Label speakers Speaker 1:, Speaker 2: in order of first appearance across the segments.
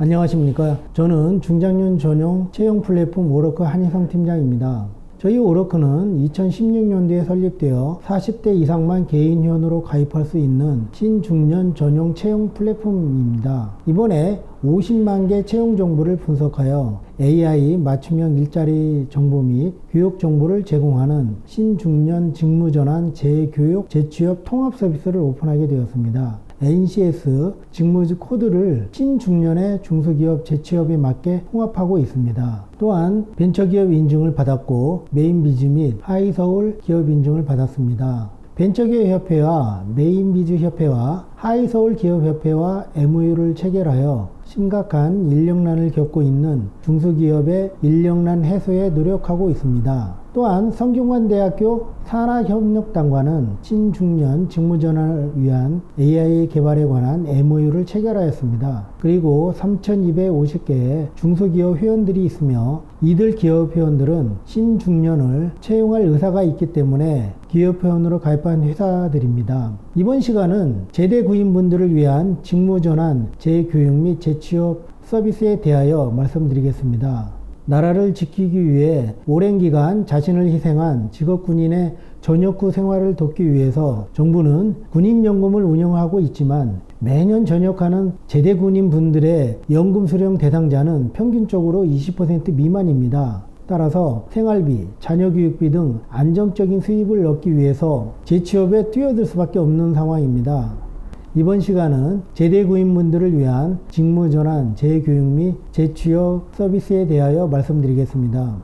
Speaker 1: 안녕하십니까. 저는 중장년 전용 채용 플랫폼 오러크 한희성 팀장입니다. 저희 오러크는 2016년도에 설립되어 40대 이상만 개인회원으로 가입할 수 있는 신중년 전용 채용 플랫폼입니다. 이번에 50만 개 채용 정보를 분석하여 AI 맞춤형 일자리 정보 및 교육 정보를 제공하는 신중년 직무전환 재교육 재취업 통합 서비스를 오픈하게 되었습니다. NCS 직무 코드를 신중년의 중소기업 재취업에 맞게 통합하고 있습니다. 또한 벤처기업 인증을 받았고 메인비즈 및 하이서울 기업 인증을 받았습니다. 벤처기업협회와 메인비즈협회와 하이서울기업협회와 MOU를 체결하여 심각한 인력난을 겪고 있는 중소기업의 인력난 해소에 노력하고 있습니다. 또한 성균관대학교 산하협력단과는 신중년 직무전환을 위한 AI 개발에 관한 MOU를 체결하였습니다. 그리고 3,250개의 중소기업 회원들이 있으며 이들 기업 회원들은 신중년을 채용할 의사가 있기 때문에 기업 회원으로 가입한 회사들입니다. 이번 시간은 제대 구인분들을 위한 직무전환, 재교육 및 재취업 서비스에 대하여 말씀드리겠습니다. 나라를 지키기 위해 오랜 기간 자신을 희생한 직업군인의 전역 후 생활을 돕기 위해서 정부는 군인연금을 운영하고 있지만 매년 전역하는 제대군인 분들의 연금 수령 대상자는 평균적으로 20% 미만입니다. 따라서 생활비, 자녀교육비 등 안정적인 수입을 얻기 위해서 재취업에 뛰어들 수밖에 없는 상황입니다. 이번 시간은 제대구인분들을 위한 직무전환, 재교육 및 재취업 서비스에 대하여 말씀드리겠습니다.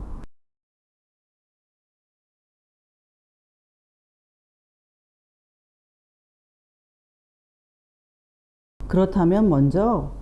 Speaker 2: 그렇다면 먼저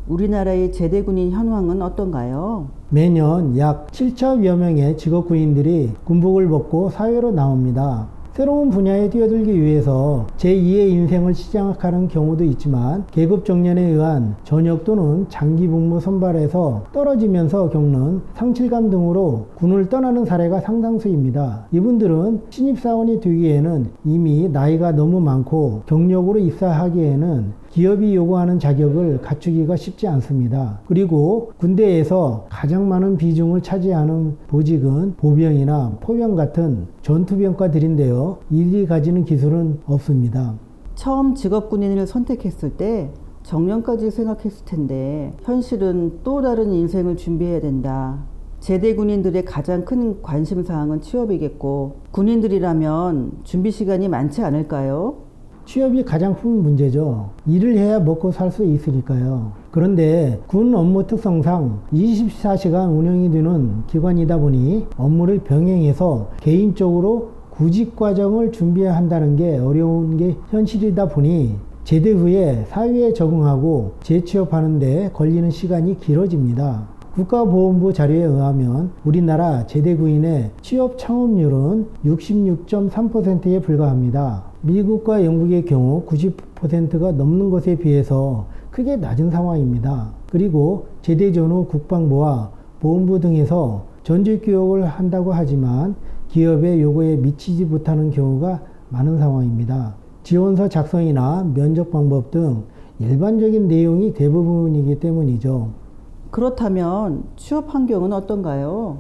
Speaker 2: 우리나라의 제대군인 현황은 어떤가요?
Speaker 1: 매년 약 7천여 명의 직업군인들이 군복을 벗고 사회로 나옵니다. 새로운 분야에 뛰어들기 위해서 제2의 인생을 시작하는 경우도 있지만 계급정년에 의한 전역 또는 장기복무 선발에서 떨어지면서 겪는 상실감 등으로 군을 떠나는 사례가 상당수입니다. 이분들은 신입사원이 되기에는 이미 나이가 너무 많고 경력으로 입사하기에는 기업이 요구하는 자격을 갖추기가 쉽지 않습니다. 그리고 군대에서 가장 많은 비중을 차지하는 보직은 보병이나 포병 같은 전투병과들인데요. 이들이 가지는 기술은 없습니다.
Speaker 2: 처음 직업군인을 선택했을 때 정년까지 생각했을 텐데 현실은 또 다른 인생을 준비해야 된다. 제대군인들의 가장 큰 관심사항은 취업이겠고 군인들이라면 준비 시간이 많지 않을까요?
Speaker 1: 취업이 가장 큰 문제죠. 일을 해야 먹고 살 수 있으니까요. 그런데 군 업무 특성상 24시간 운영이 되는 기관이다 보니 업무를 병행해서 개인적으로 구직 과정을 준비해야 한다는 게 어려운 게 현실이다 보니 제대 후에 사회에 적응하고 재취업하는 데 걸리는 시간이 길어집니다. 국가보훈부 자료에 의하면 우리나라 제대구인의 취업 창업률은 66.3%에 불과합니다. 미국과 영국의 경우 90%가 넘는 것에 비해서 크게 낮은 상황입니다. 그리고 제대 전후 국방부와 보훈부 등에서 전직 교육을 한다고 하지만 기업의 요구에 미치지 못하는 경우가 많은 상황입니다. 지원서 작성이나 면접 방법 등 일반적인 내용이 대부분이기 때문이죠.
Speaker 2: 그렇다면 취업 환경은 어떤가요?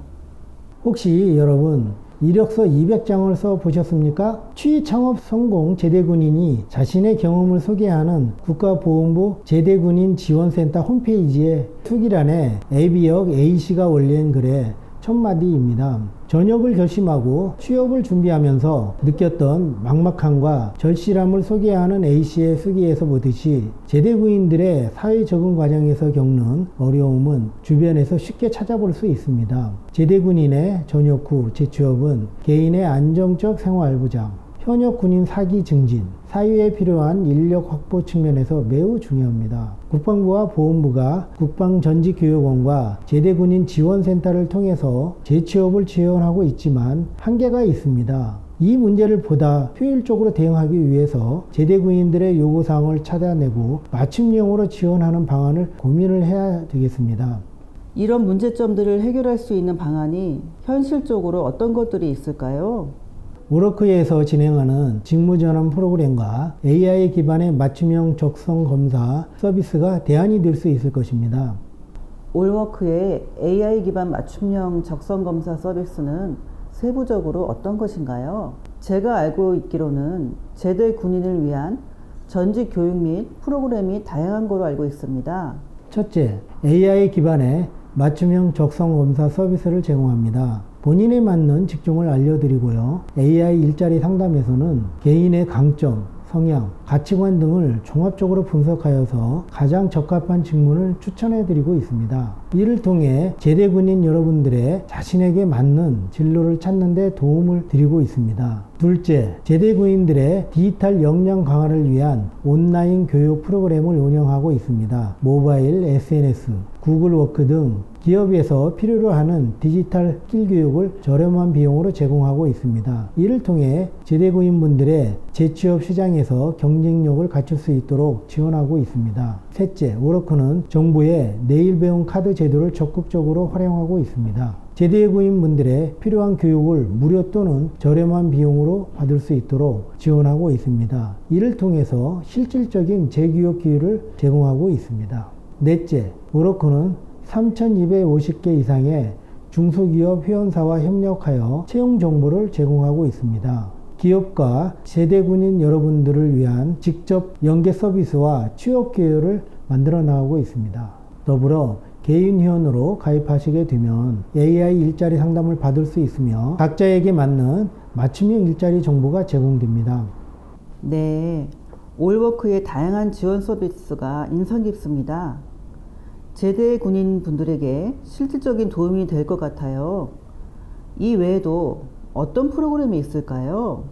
Speaker 1: 혹시 여러분 이력서 200장을 써 보셨습니까? 취창업 성공 제대군인이 자신의 경험을 소개하는 국가보훈부 제대군인 지원센터 홈페이지에 투기란에 AB역 A씨가 올린 글에 첫마디입니다. 전역을 결심하고 취업을 준비하면서 느꼈던 막막함과 절실함을 소개하는 A씨의 수기에서 보듯이 제대구인들의 사회 적응 과정에서 겪는 어려움은 주변에서 쉽게 찾아볼 수 있습니다. 제대군인의 전역 후 재취업은 개인의 안정적 생활 보장, 현역 군인 사기 증진, 사회에 필요한 인력 확보 측면에서 매우 중요합니다. 국방부와 보훈부가 국방전직교육원과 제대군인 지원센터를 통해서 재취업을 지원하고 있지만 한계가 있습니다. 이 문제를 보다 효율적으로 대응하기 위해서 제대군인들의 요구사항을 찾아내고 맞춤형으로 지원하는 방안을 고민을 해야 되겠습니다.
Speaker 2: 이런 문제점들을 해결할 수 있는 방안이 현실적으로 어떤 것들이 있을까요?
Speaker 1: 오러크에서 진행하는 직무전환 프로그램과 AI 기반의 맞춤형 적성 검사 서비스가 대안이 될 수 있을 것입니다.
Speaker 2: 올워크의 AI 기반 맞춤형 적성 검사 서비스는 세부적으로 어떤 것인가요? 제가 알고 있기로는 제대 군인을 위한 전직 교육 및 프로그램이 다양한 걸로 알고 있습니다.
Speaker 1: 첫째, AI 기반의 맞춤형 적성 검사 서비스를 제공합니다. 본인에 맞는 직종을 알려드리고요. AI 일자리 상담에서는 개인의 강점, 성향, 가치관 등을 종합적으로 분석하여서 가장 적합한 직무를 추천해드리고 있습니다. 이를 통해 제대 군인 여러분들의 자신에게 맞는 진로를 찾는 데 도움을 드리고 있습니다. 둘째, 제대 군인들의 디지털 역량 강화를 위한 온라인 교육 프로그램을 운영하고 있습니다. 모바일, SNS, 구글 워크 등 기업에서 필요로 하는 디지털 스킬 교육을 저렴한 비용으로 제공하고 있습니다. 이를 통해 제대 군인분들의 재취업 시장에서 경쟁력을 갖출 수 있도록 지원하고 있습니다. 셋째, 오로크는 정부의 내일 배움 카드 제도를 적극적으로 활용하고 있습니다. 제대 군인분들의 필요한 교육을 무료 또는 저렴한 비용으로 받을 수 있도록 지원하고 있습니다. 이를 통해서 실질적인 재교육 기회를 제공하고 있습니다. 넷째, 오로크는 3,250개 이상의 중소기업 회원사와 협력하여 채용 정보를 제공하고 있습니다. 기업과 제대 군인 여러분들을 위한 직접 연계 서비스와 취업 기회를 만들어 나가고 있습니다. 더불어 개인 회원으로 가입하시게 되면 AI 일자리 상담을 받을 수 있으며 각자에게 맞는 맞춤형 일자리 정보가 제공됩니다.
Speaker 2: 네, 올워크의 다양한 지원 서비스가 인상 깊습니다. 제대 군인 분들에게 실질적인 도움이 될 것 같아요. 이 외에도 어떤 프로그램이 있을까요?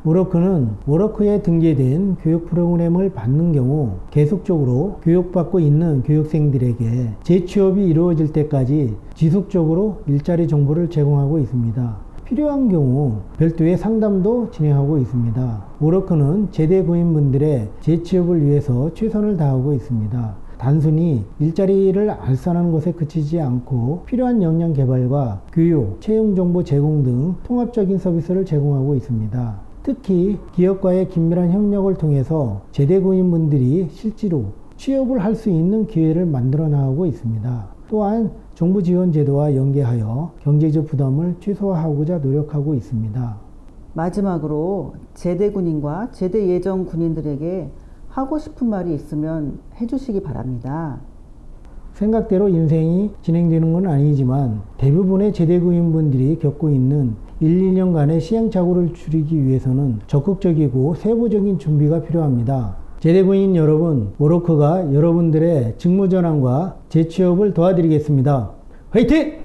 Speaker 1: 오로크는 오로크에 등재된 교육 프로그램을 받는 경우 계속적으로 교육받고 있는 교육생들에게 재취업이 이루어질 때까지 지속적으로 일자리 정보를 제공하고 있습니다. 필요한 경우 별도의 상담도 진행하고 있습니다. 오로크는 제대 군인분들의 재취업을 위해서 최선을 다하고 있습니다. 단순히 일자리를 알선하는 것에 그치지 않고 필요한 역량 개발과 교육, 채용 정보 제공 등 통합적인 서비스를 제공하고 있습니다. 특히 기업과의 긴밀한 협력을 통해서 제대 군인분들이 실제로 취업을 할 수 있는 기회를 만들어 나가고 있습니다. 또한 정부 지원 제도와 연계하여 경제적 부담을 최소화하고자 노력하고 있습니다.
Speaker 2: 마지막으로 제대 군인과 제대 예정 군인들에게 하고 싶은 말이 있으면 해주시기 바랍니다.
Speaker 1: 생각대로 인생이 진행되는 건 아니지만 대부분의 제대 군인분들이 겪고 있는 1, 2년간의 시행착오를 줄이기 위해서는 적극적이고 세부적인 준비가 필요합니다. 제대 군인 여러분, 오로크가 여러분들의 직무 전환과 재취업을 도와드리겠습니다. 화이팅!